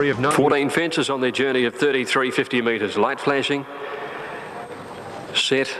14 fences on their journey of 33.50 metres. Light flashing. Set.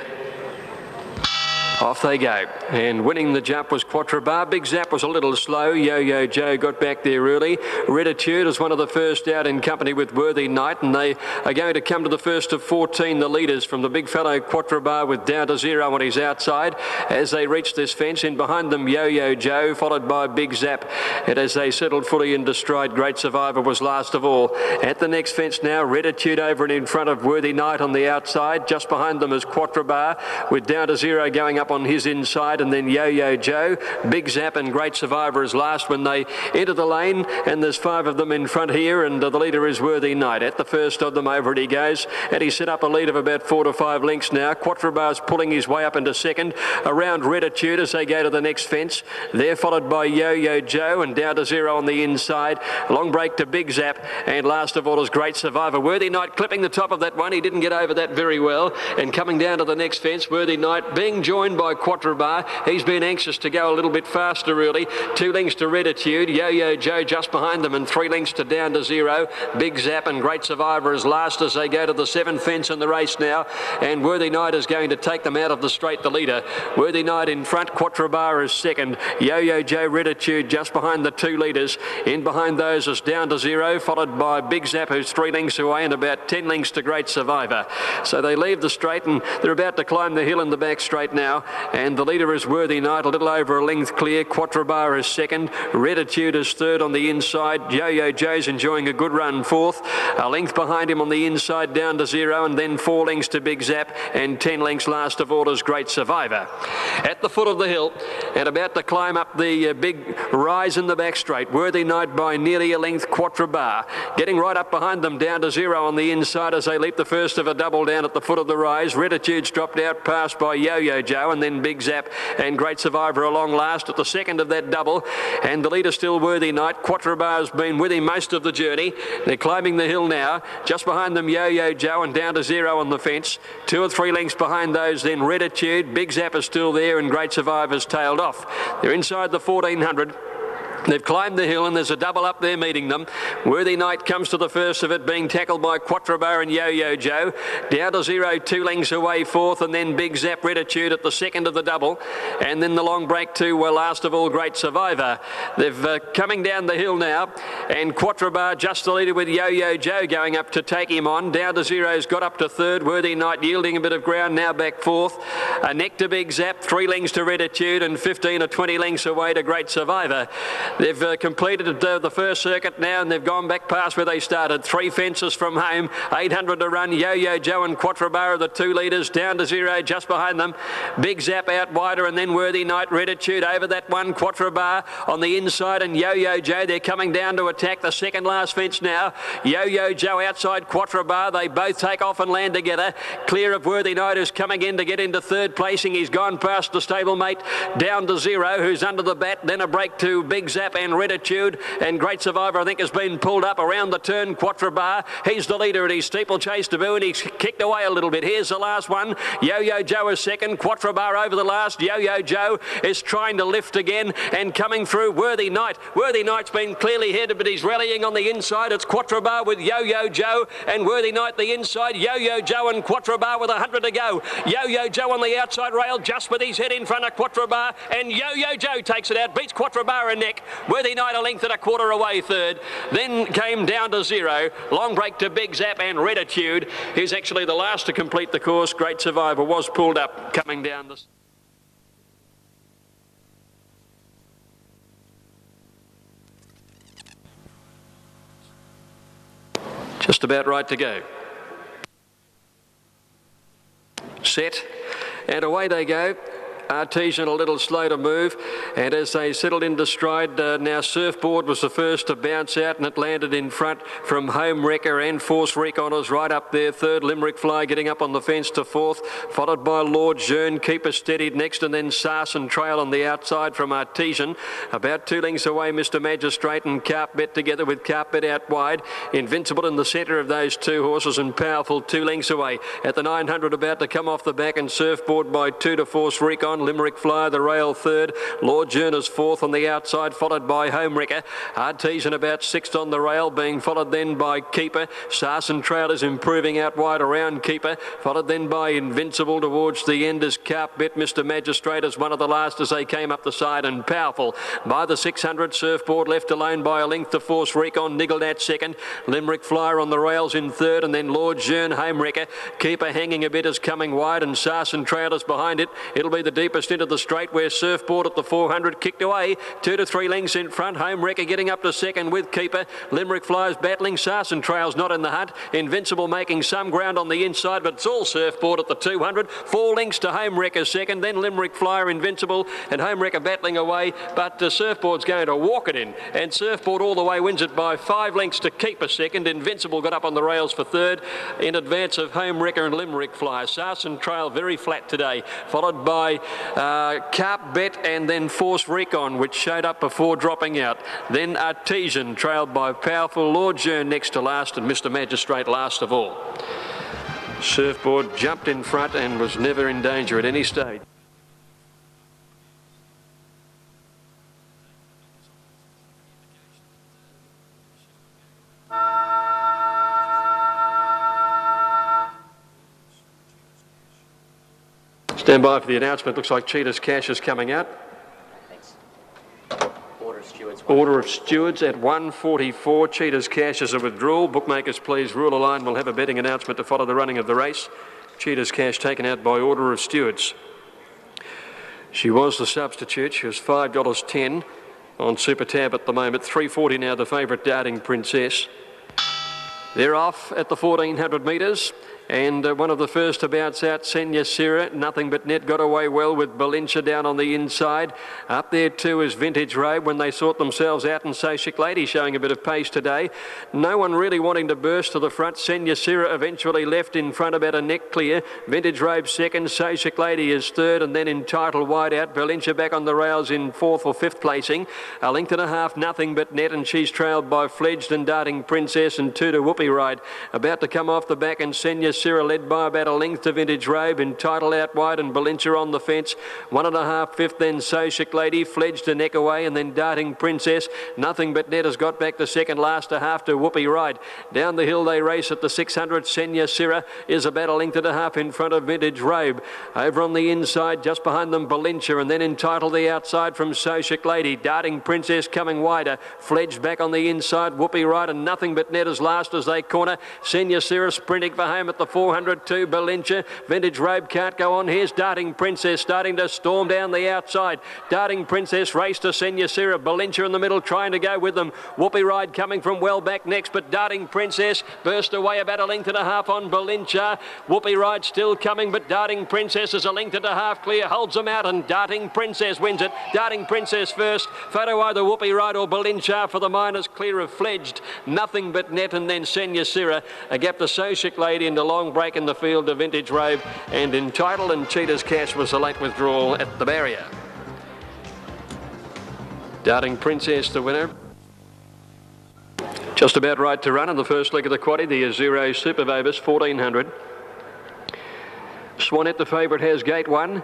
Off they go, and winning the jump was Quatre Bar. Big Zap was a little slow. Yo-Yo Joe got back there early. Reditude is one of the first out in company with Worthy Knight, and they are going to come to the first of 14, the leaders from the big fellow Quatre Bar with Down to Zero on his outside as they reach this fence. In behind them, Yo-Yo Joe, followed by Big Zap. And as they settled fully into stride, Great Survivor was last of all. At the next fence now, Reditude over and in front of Worthy Knight on the outside. Just behind them is Quatre Bar with Down to Zero going up on his inside, and then Yo-Yo Joe, Big Zap and Great Survivor is last when they enter the lane, and there's 5 of them in front here, and the leader is Worthy Knight. At the first of them, over it he goes, and he's set up a lead of about 4 to 5 lengths now. Quatre Bar's pulling his way up into second, around Reditude as they go to the next fence. They're followed by Yo-Yo Joe and Down to Zero on the inside. Long break to Big Zap, and last of all is Great Survivor. Worthy Knight clipping the top of that one. He didn't get over that very well, and coming down to the next fence, Worthy Knight being joined by Quatre Bar. He's been anxious to go a little bit faster really. 2 lengths to Reditude, Yo-Yo Joe just behind them, and 3 lengths to Down to Zero. Big Zap and Great Survivor is last as they go to the 7th fence in the race now, and Worthy Knight is going to take them out of the straight, the leader. Worthy Knight in front, Quatre Bar is second, Yo-Yo Joe, Reditude just behind the 2 leaders. In behind those is Down to Zero, followed by Big Zap who's 3 lengths away, and about 10 lengths to Great Survivor. So they leave the straight and they're about to climb the hill in the back straight now, and the leader is Worthy Knight, a little over a length clear. Quatre Bar is second, Reditude is third on the inside. Yo-Yo Joe's enjoying a good run fourth, a length behind him on the inside Down to Zero, and then 4 lengths to Big Zap, and 10 lengths last of all is Great Survivor. At the foot of the hill and about to climb up the big rise in the back straight, Worthy Knight by nearly a length. Quatre Bar getting right up behind them, Down to Zero on the inside as they leap the first of a double down at the foot of the rise. Reditude's dropped out, passed by Yo-Yo Joe, and then Big Zap and Great Survivor along last at the second of that double, and the leader still Worthy Knight. Quatre Bar's been with him most of the journey. They're climbing the hill now. Just behind them, Yo-Yo Joe and Down to Zero on the fence. 2 or 3 lengths behind those, then Reditude. Big Zap is still there, and Great Survivor's tailed off. They're inside the 1400. They've climbed the hill and there's a double up there meeting them. Worthy Knight comes to the first of it, being tackled by Quatre Bar and Yo-Yo Joe. Down to Zero 2 lengths away fourth, and then Big Zap Reditude at the second of the double, and then the long break to last of all Great Survivor. They've coming down the hill now, and Quatre Bar just the leader with Yo-Yo Joe going up to take him on. Down to Zero's got up to third, Worthy Knight yielding a bit of ground, now back fourth. A neck to Big Zap, 3 lengths to Reditude, and 15 or 20 lengths away to Great Survivor. They've completed the first circuit now, and they've gone back past where they started. 3 fences from home, 800 to run. Yo-Yo Joe and Quatre Bar are the 2 leaders. Down to Zero just behind them. Big Zap out wider, and then Worthy Knight, Reditude over that one. Quatre Bar on the inside, and Yo-Yo Joe. They're coming down to attack the second last fence now. Yo-Yo Joe outside Quatre Bar. They both take off and land together. Clear of Worthy Knight, who's coming in to get into third placing. He's gone past the stablemate Down to Zero, who's under the bat. Then a break to Big Zap and Reditude, and Great Survivor I think has been pulled up around the turn. Quatre Bar, he's the leader at his steeplechase debut, and he's kicked away a little bit. Here's the last one. Yo-Yo Joe is second, Quatre Bar over the last. Yo-Yo Joe is trying to lift again and coming through Worthy Knight. Worthy Knight's been clearly headed, but he's rallying on the inside. It's Quatre Bar with Yo-Yo Joe and Worthy Knight the inside. Yo-Yo Joe and Quatre Bar with 100 to go. Yo-Yo Joe on the outside rail just with his head in front of Quatre Bar, and Yo-Yo Joe takes it out, beats Quatre Bar a neck. Worthy Knight a length and a quarter away third. Then came Down to Zero. Long break to Big Zap and Reditude. He's actually the last to complete the course. Great Survivor was pulled up coming down this. Just about right to go. Set, and away they go. Artesian a little slow to move, and as they settled into stride, now Surfboard was the first to bounce out, and it landed in front from Home Wrecker and Force Reconers right up there. Third, Limerick Fly getting up on the fence to fourth, followed by Lord Jeune. Keeper steadied next, and then Sarson Trail on the outside from Artesian. About 2 lengths away, Mr Magistrate and Carpet together with Carpet out wide. Invincible in the centre of those 2 horses, and Powerful 2 lengths away. At the 900 about to come off the back, and Surfboard by 2 to Force Recon. 1. Limerick Flyer, the rail 3rd. Lord Journer's 4th on the outside, followed by Home Wrecker. Artesian about 6th on the rail, being followed then by Keeper. Sarsen Trail is improving out wide around Keeper, followed then by Invincible towards the end as Carp Bet. Mr Magistrate is one of the last as they came up the side, and Powerful by the 600. Surfboard left alone by a length to Force Recon, niggled at 2nd. Limerick Flyer on the rails in 3rd, and then Lord Journ, Home Wrecker. Keeper hanging a bit is coming wide, and Sarsen Trail is behind it. It'll be the deepest into the straight where Surfboard at the 400 kicked away 2 to 3 lengths in front. Home Wrecker getting up to 2nd with Keeper. Limerick Flyers battling. Sarsen Trail's not in the hunt. Invincible making some ground on the inside, but it's all Surfboard at the 200. 4 lengths to Home Wrecker 2nd, then Limerick Flyer, Invincible, and Home Wrecker battling away, but Surfboard's going to walk it in, and Surfboard all the way wins it by 5 lengths to Keeper 2nd. Invincible got up on the rails for 3rd in advance of Home Wrecker and Limerick Flyer. Sarsen Trail very flat today, followed by Carp Bet and then Force Recon, which showed up before dropping out. Then Artesian trailed by Powerful. Lord Journ next to last, and Mr Magistrate last of all. Surfboard jumped in front and was never in danger at any stage. Stand by for the announcement. Looks like Cheetah's Cash is coming out. Thanks. Order of Stewards at 1:44. Cheetah's Cash is a withdrawal. Bookmakers, please rule a line. We'll have a betting announcement to follow the running of the race. Cheetah's Cash taken out by Order of Stewards. She was the substitute. She was $5.10 on Super Tab at the moment. $3.40 now the favourite, Darting Princess. They're off at the 1400 metres. And one of the first to bounce out, Senya Sira, nothing but net, got away well with Balincha down on the inside. Up there too is Vintage Road when they sort themselves out, and Sashik Lady showing a bit of pace today. No one really wanting to burst to the front. Senya Sira eventually left in front about a neck clear. Vintage Road 2nd, Sashik Lady is 3rd, and then Entitled wide out. Balincha back on the rails in 4th or 5th placing. A length and a half, nothing but net, and she's trailed by Fledged and Darting Princess and 2 to Whoopie Ride. About to come off the back, and Senya Sira led by about a length to Vintage Robe. Entitled out wide, and Balincha on the fence. 1.5 fifth, then Sashik Lady, Fledged a neck away, and then Darting Princess. Nothing but net has got back to 2nd, last a half to Whoopie Ride. Down the hill they race at the 600. Senya Sira is about a length and a half in front of Vintage Robe. Over on the inside, just behind them, Balincha, and then Entitled the outside from Sashik Lady. Darting Princess coming wider. Fledged back on the inside, Whoopie Ride, and Nothing but net is last as they corner. Senya Sira sprinting for home at the 400 to Balincha. Vintage Robe can't go on. Here's Darting Princess starting to storm down the outside. Darting Princess race to Senya Sira. Balincha in the middle trying to go with them. Whoopie Ride coming from well back next, but Darting Princess burst away about a length and a half on Balincha. Whoopie Ride still coming, but Darting Princess is a length and a half clear, holds them out, and Darting Princess wins it. Darting Princess first. Photo either Whoopie Ride or Balincha for the minors, clear of Fledged. Nothing but net, and then Senya Sira. A gap to Sashik Lady into long break in the field to Vintage Robe, and Entitled and Cheetah's Cash was a late withdrawal at the barrier. Darting Princess the winner. Just about right to run in the first leg of the quaddie, the Azero Super Vobis 1400. Swanette the favourite has gate 1.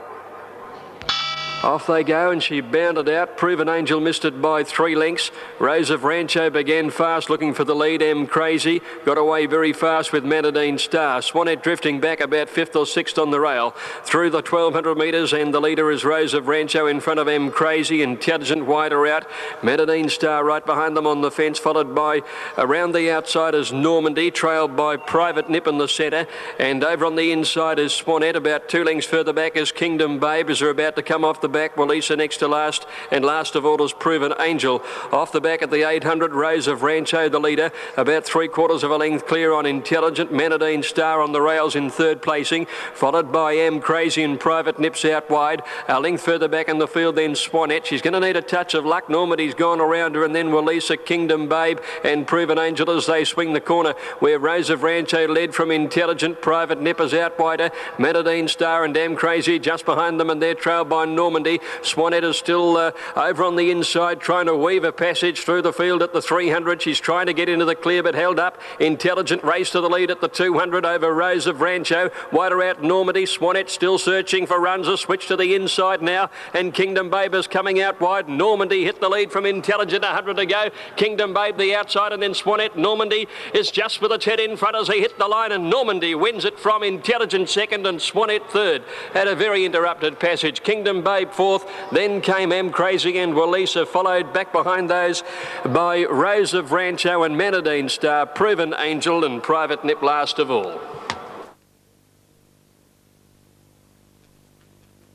Off they go, and she bounded out. Proven Angel missed it by 3 lengths. Rose of Rancho began fast, looking for the lead. M Crazy got away very fast with Manadine Star. Swanette drifting back about 5th or 6th on the rail through the 1200 metres, and the leader is Rose of Rancho in front of M Crazy. Intelligent wider out. Manadine Star right behind them on the fence, followed by around the outside is Normandy, trailed by Private Nip in the centre, and over on the inside is Swanette. About 2 lengths further back is Kingdom Babe as they're about to come off the back. Walisa next to last, and last of all is Proven Angel. Off the back at the 800, Rose of Rancho the leader, about 3/4 of a length clear on Intelligent. Manadine Star on the rails in 3rd placing, followed by M Crazy and Private Nips out wide. A length further back in the field then Swanette. She's going to need a touch of luck. Normandy's gone around her, and then Walisa, Kingdom Babe and Proven Angel as they swing the corner where Rose of Rancho led from Intelligent. Private Nip is out wider. Manadine Star and M Crazy just behind them, and they're trailed by Normandy. Normandy. Swanette is still over on the inside, trying to weave a passage through the field at the 300. She's trying to get into the clear, but held up. Intelligent race to the lead at the 200 over Rose of Rancho. Wider out Normandy. Swanette still searching for runs. A switch to the inside now, and Kingdom Babe is coming out wide. Normandy hit the lead from Intelligent, 100 to go. Kingdom Babe the outside, and then Swanette. Normandy is just with its head in front as he hit the line, and Normandy wins it from Intelligent second and Swanette third. Had a very interrupted passage. Kingdom Babe fourth, then came M Crazy and Walisa, followed back behind those by Rose of Rancho and Manadine Star, Proven Angel and Private Nip last of all.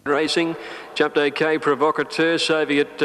Racing, jumped OK, Provocateur, Soviet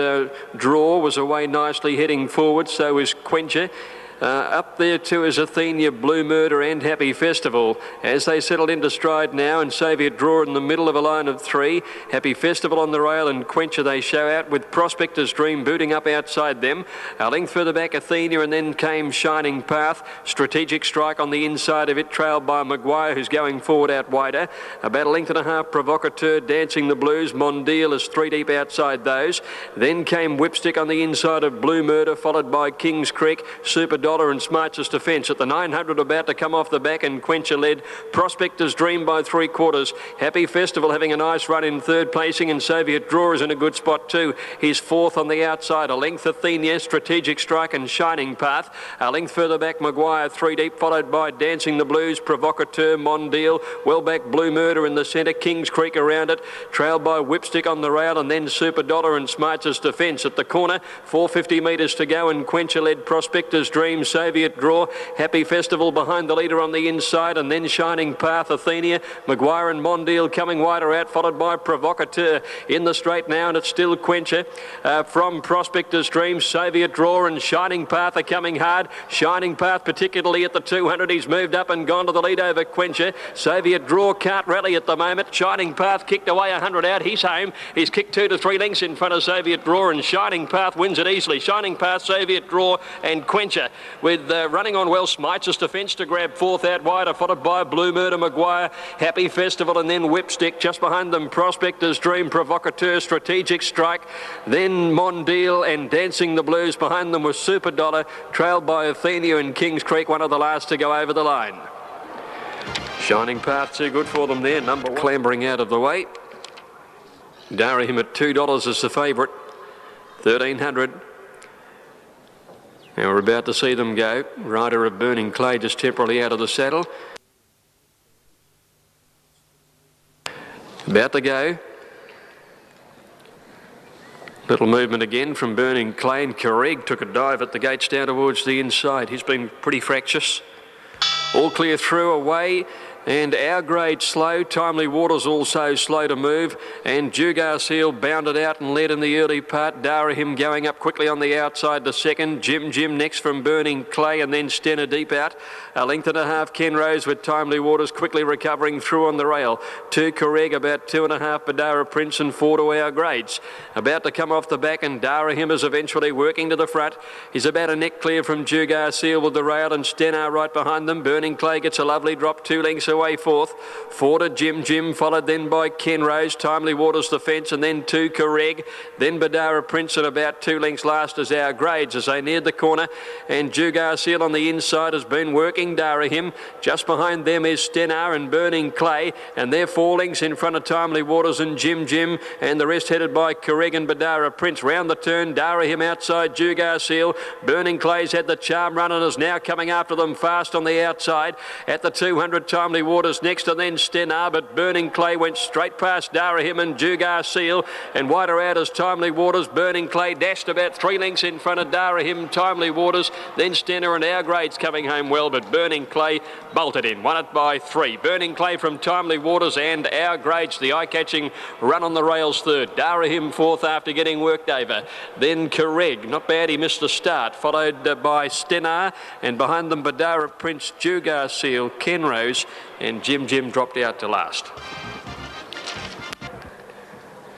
Draw was away nicely heading forward, so was Quencher. Up there too is Athenia, Blue Murder and Happy Festival as they settled into stride now, and Soviet Draw in the middle of a line of three. Happy Festival on the rail and Quencher they show out with Prospector's Dream booting up outside them. A length further back Athenia, and then came Shining Path. Strategic Strike on the inside of it, trailed by Maguire who's going forward out wider. About a length and a half Provocateur, Dancing the Blues. Mondeal is three deep outside those. Then came Whipstick on the inside of Blue Murder, followed by Kings Creek, Super Dollar and Smartest Defence. At the 900 about to come off the back, and Quencher led. Prospector's Dream by 3/4. Happy Festival having a nice run in third placing, and Soviet Draw is in a good spot too. He's fourth on the outside. A length Athenia, Strategic Strike and Shining Path. A length further back Maguire, three deep, followed by Dancing the Blues, Provocateur, Mondeal. Well back Blue Murder in the centre, Kings Creek around it, trailed by Whipstick on the rail, and then Super Dollar and Smartest Defence. At the corner, 450 metres to go, and Quencher led Prospector's Dream, Soviet Draw, Happy Festival behind the leader on the inside, and then Shining Path, Athenia, Maguire and Mondeal coming wider out, followed by Provocateur in the straight now, and it's still Quencher from Prospector's Dream. Soviet Draw and Shining Path are coming hard. Shining Path particularly at the 200, he's moved up and gone to the lead over Quencher. Soviet Draw can't rally at the moment. Shining Path kicked away 100 out, he's home. He's kicked 2 to 3 lengths in front of Soviet Draw, and Shining Path wins it easily. Shining Path, Soviet Draw and Quencher with running on well. Smartest Defence to grab fourth out wider, followed by Blue Murder, Maguire, Happy Festival, and then Whipstick. Just behind them, Prospector's Dream, Provocateur, Strategic Strike, then Mondeal and Dancing the Blues. Behind them was Super Dollar, trailed by Athenia and Kings Creek, one of the last to go over the line. Shining Path too good for them there, number one. Clambering out of the way. Darahim at $2 is the favourite, 1300. Now we're about to see them go. Rider of Burning Clay just temporarily out of the saddle. About to go. Little movement again from Burning Clay, and Carrig took a dive at the gates down towards the inside. He's been pretty fractious. All clear through, away. And Our Grade slow, Timely Waters also slow to move, and Jugar Seal bounded out and led in the early part. Darahim going up quickly on the outside to second. Jim next from Burning Clay, and then Stenner deep out. A length and a half Ken Rose with Timely Waters quickly recovering through on the rail. 2 Correg, about 2.5 Badara Prince, and 4 to Our Grades. About to come off the back, and Darahim is eventually working to the front. He's about a neck clear from Jugar Seal with the rail, and Stenner right behind them. Burning Clay gets a lovely drop, 2 lengths away fourth. 4 to Jim, followed then by Ken Rose, Timely Waters the fence, and then 2 Correg, then Badara Prince, and about 2 lengths last as Our Grades as they neared the corner, and Jugar Seal on the inside has been working Darahim. Just behind them is Stenner and Burning Clay, and they're 4 lengths in front of Timely Waters and Jim, and the rest headed by Correg and Badara Prince. Round the turn, Darahim outside Jugar Seal. Burning Clay's had the charm run and is now coming after them fast on the outside. At the 200, Timely Waters next, and then Stenner, but Burning Clay went straight past Darahim and Jugar Seal, and wider out as Timely Waters. Burning Clay dashed about 3 lengths in front of Darahim, Timely Waters, then Stenner and Our Grades coming home well, but Burning Clay bolted in, won it by 3. Burning Clay from Timely Waters and Our Grades, the eye-catching run on the rails third. Darahim fourth after getting worked over. Then Correg, not bad, he missed the start, followed by Stenner, and behind them Badara Prince, Jugar Seal, Ken Rose, and Jim dropped out to last.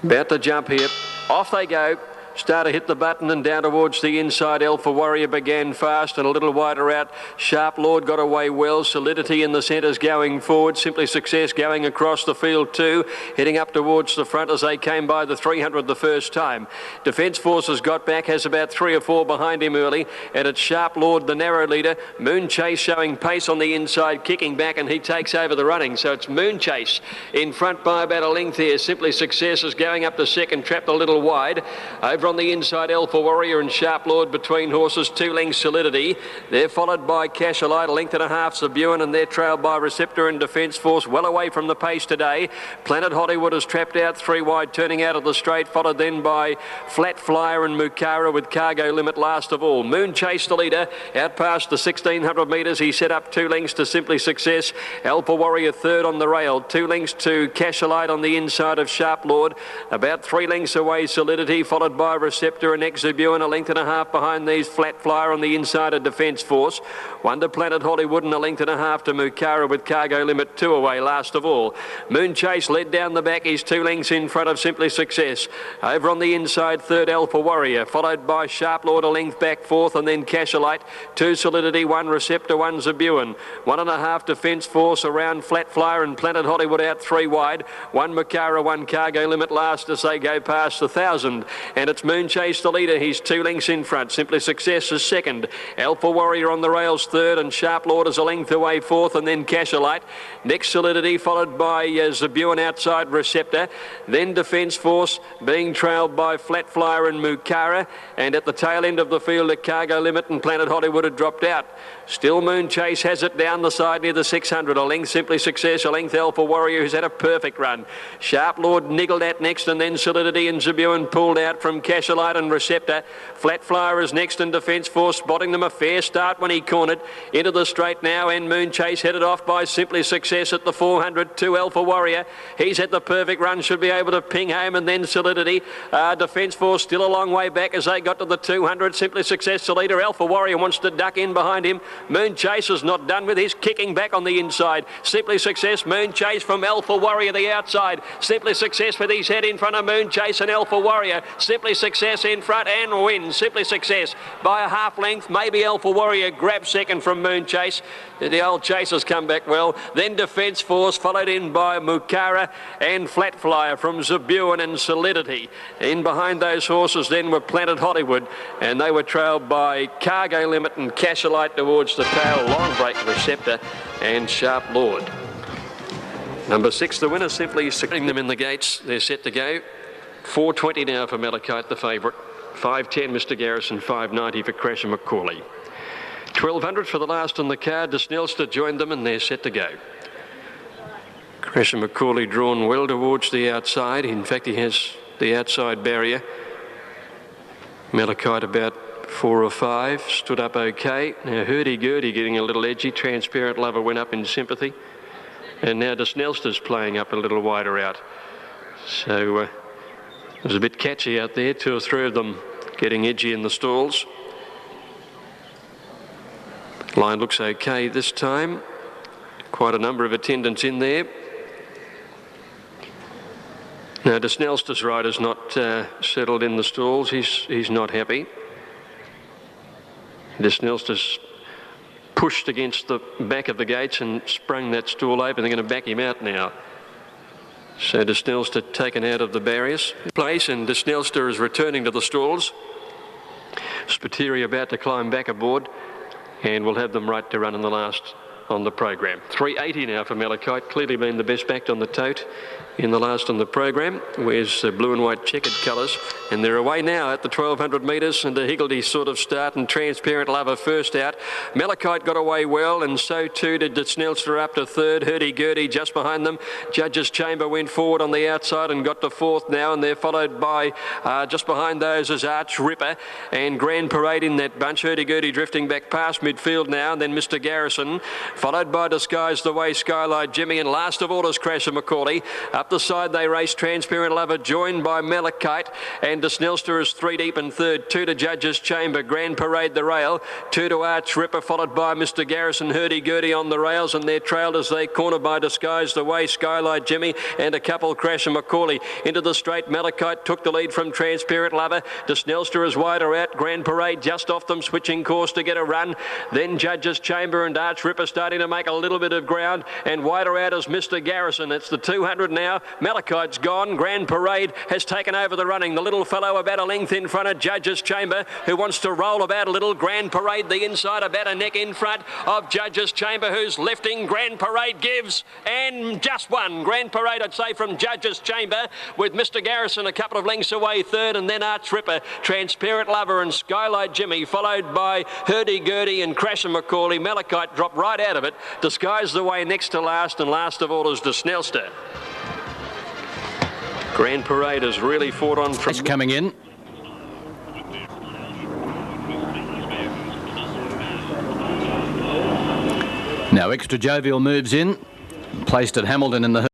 About to jump here. Off they go. Starter hit the button and down towards the inside. Alpha Warrior began fast and a little wider out. Sharp Lord got away well. Solidity in the centres going forward. Simply Success going across the field too. Heading up towards the front as they came by the 300 the first time. Defence Forces got back, has about 3 or 4 behind him early. And it's Sharp Lord, the narrow leader. Moon Chase showing pace on the inside, kicking back, and he takes over the running. So it's Moon Chase in front by about a length here. Simply Success is going up to second, trapped a little wide. Over on the inside, Alpha Warrior and Sharp Lord between horses, 2 lengths Solidity. They're followed by Cash a Light, a length and a half Zabuan, and they're trailed by Receptor and Defence Force, well away from the pace today. Planet Hollywood is trapped out 3 wide, turning out of the straight, followed then by Flat Flyer and Mukara with Cargo Limit last of all. Moon Chase the leader, out past the 1600 metres. He set up 2 lengths to Simply Success. Alpha Warrior third on the rail, 2 lengths to Cash a Light on the inside of Sharp Lord. About 3 lengths away Solidity, followed by Receptor and Exabuan, a length and a half behind these. Flat Flyer on the inside of Defence Force. Wonder Planet Hollywood and a length and a half to Mukara with Cargo Limit 2 away last of all. Moon Chase led down the back. He's 2 lengths in front of Simply Success. Over on the inside, third Alpha Warrior, followed by Sharp Lord a length back fourth, and then Cash a Light. 2 Solidity, 1 Receptor, 1 Zabuan. 1.5 Defence Force around Flat Flyer and Planet Hollywood out 3 wide. 1 Mukara, 1 Cargo Limit last as they go past the 1,000. And it's Moon Chase the leader. He's 2 lengths in front. Simply Success is second. Alpha Warrior on the rails third, and Sharp Lord is a length away fourth, and then Cash a Light. Next Solidity, followed by Zabuan outside Receptor. Then Defence Force being trailed by Flat Flyer and Mukara. And at the tail end of the field, a Cargo Limit and Planet Hollywood had dropped out. Still Moon Chase has it down the side near the 600. A length Simply Success, a length Alpha Warrior, who's had a perfect run. Sharp Lord niggled at next, and then Solidity and Zabuan pulled out from Cash a Light and Receptor. Flat Flyer is next, and Defence Force spotting them a fair start when he cornered. Into the straight now, and Moon Chase headed off by Simply Success at the 400. 2 Alpha Warrior. He's had the perfect run, should be able to ping home, and then Solidity. Defence Force still a long way back as they got to the 200. Simply Success the leader. Alpha Warrior wants to duck in behind him. Moon Chase is not done with his kicking back on the inside. Simply Success, Moon Chase from Alpha Warrior the outside. Simply Success with his head in front of Moon Chase and Alpha Warrior. Simply Success in front and wins. Simply Success by a half length. Maybe Alpha Warrior grabs second from Moon Chase. The old chasers come back well. Then Defence Force followed in by Mukara and Flat Flyer from Zabuan and Solidity. In behind those horses then were Planet Hollywood, and they were trailed by Cargo Limit and Cash a Light towards the tail. Long break Receptor and Sharp Lord. Number 6, the winner, Simply sitting them in the gates. They're set to go. 4.20 now for Malachite, the favourite. 5.10 Mr Garrison, 5.90 for Crash and McCauley. 1,200 for the last on the card. De Snelster joined them and they're set to go. Crash and McCauley drawn well towards the outside. In fact, he has the outside barrier. Malachite about 4 or 5, stood up okay. Now Hurdy-Gurdy getting a little edgy. Transparent Lover went up in sympathy. And now De Snelster's playing up a little wider out. So it was a bit catchy out there. 2 or 3 of them getting edgy in the stalls. Line looks okay this time. Quite a number of attendants in there. Now De Snelster's rider's not settled in the stalls. He's not happy. De Snelster's pushed against the back of the gates and sprung that stall open. They're going to back him out now. So De Snelster taken out of the barriers place, and De Snelster is returning to the stalls. Spiteri about to climb back aboard, and we'll have them right to run in the last on the program. 3.80 now for Malachite, clearly been the best backed on the tote in the last on the program. Wears blue and white checkered colours, and they're away now at the 1,200 metres, and a higgledy sort of start, and Transparent Lover first out. Malachite got away well, and so too did De Snelster up to third. Hurdy-Gurdy just behind them. Judge's Chamber went forward on the outside and got to fourth now, and they're followed by just behind those is Arch Ripper and Grand Parade in that bunch. Hurdy-Gurdy drifting back past midfield now, and then Mr Garrison, followed by Disguise the Way, Skylight Jimmy, and last of all is Crash and McCauley. Up Up the side they race Transparent Lover, joined by Malachite, and De Snelster is 3 deep in third. 2 to Judge's Chamber, Grand Parade the rail. 2 to Arch Ripper, followed by Mr. Garrison, Hurdy-Gurdy on the rails, and they're trailed as they corner by Disguise the Way, Skylight Jimmy, and a couple Crash and Macaulay. Into the straight, Malachite took the lead from Transparent Lover. De Snelster is wider out. Grand Parade just off them, switching course to get a run. Then Judge's Chamber and Arch Ripper starting to make a little bit of ground, and wider out is Mr. Garrison. It's the 200 now. Malachite's gone. Grand Parade has taken over the running. The little fellow about a length in front of Judge's Chamber, who wants to roll about a little. Grand Parade the inside, about a neck in front of Judge's Chamber, who's lifting. Grand Parade gives, and just one. Grand Parade, I'd say, from Judge's Chamber, with Mr. Garrison a couple of lengths away third, and then Arch Ripper, Transparent Lover and Skylight Jimmy, followed by Hurdy-Gurdy and Crash and Macaulay. Malachite dropped right out of it. Disguise the Way next to last, and last of all is De Snelster. Grand Parade has really fought on from... It's coming in. Now Extra Jovial moves in, placed at Hamilton in the